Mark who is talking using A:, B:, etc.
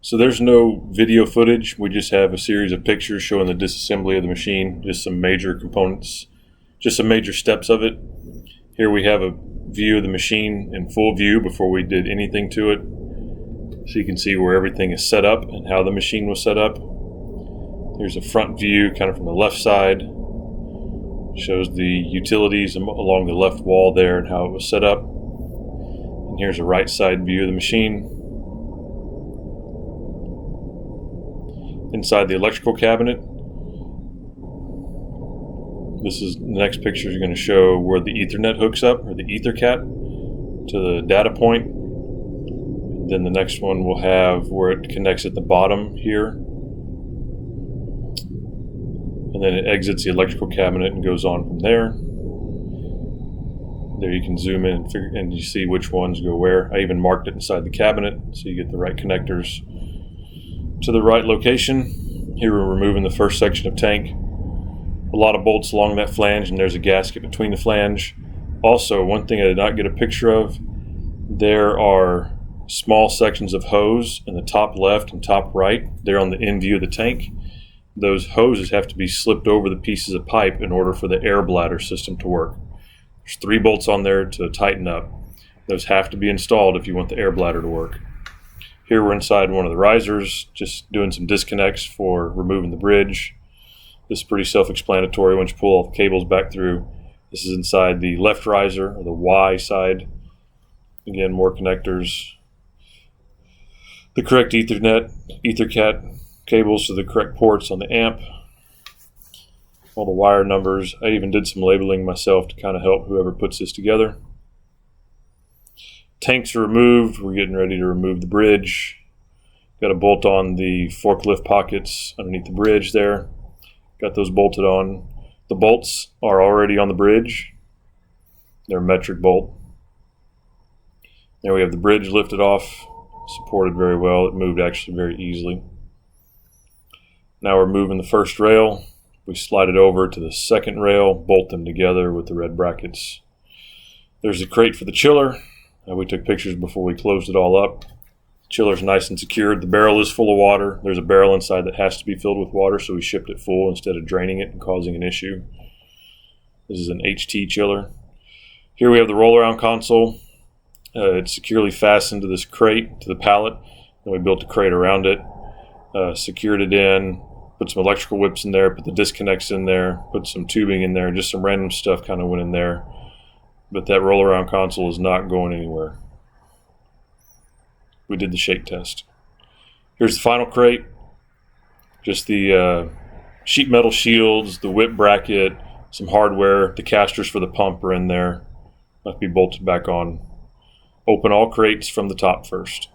A: So there's no video footage. We just have a series of pictures showing the disassembly of the machine, just some major components, just some major steps of it. Here we have a view of the machine in full view before we did anything to it. So you can see where everything is set up and how the machine was set up. Here's a front view kind of from the left side. Shows the utilities along the left wall there and how it was set up. And here's a right side view of the machine. Inside the electrical cabinet, this is the next picture is going to show where the Ethernet hooks up, or the EtherCAT, to the data point. Then the next one will have where it connects at the bottom here. And then it exits the electrical cabinet and goes on from there. There you can zoom in and you see which ones go where. I even marked it inside the cabinet so you get the right connectors to the right location. Here we're removing the first section of tank. A lot of bolts along that flange, and there's a gasket between the flange. Also, one thing I did not get a picture of, there are small sections of hose in the top left and top right. They're on the end view of the tank. Those hoses have to be slipped over the pieces of pipe in order for the air bladder system to work. There's 3 bolts on there to tighten up. Those have to be installed if you want the air bladder to work. Here we're inside one of the risers, just doing some disconnects for removing the bridge. This is pretty self-explanatory once you pull all the cables back through. This is inside the left riser, or the Y side. Again, more connectors. The correct EtherCAT cables to the correct ports on the amp. All the wire numbers. I even did some labeling myself to kind of help whoever puts this together. Tanks are removed. We're getting ready to remove the bridge. Got a bolt on the forklift pockets underneath the bridge there. Got those bolted on. The bolts are already on the bridge. They're a metric bolt. There we have the bridge lifted off, supported very well. It moved actually very easily. Now we're moving the first rail. We slide it over to the second rail, bolt them together with the red brackets. There's a crate for the chiller. We took pictures before we closed it all up. Chiller's nice and secured. The barrel is full of water. There's a barrel inside that has to be filled with water, so we shipped it full instead of draining it and causing an issue. This is an HT chiller. Here we have the roll-around console. It's securely fastened to this crate, to the pallet. Then we built a crate around it, secured it in, put some electrical whips in there, put the disconnects in there, put some tubing in there, just some random stuff kind of went in there. But that roll-around console is not going anywhere. We did the shake test. Here's the final crate. Just the sheet metal shields, the whip bracket, some hardware. The casters for the pump are in there. Must be bolted back on. Open all crates from the top first.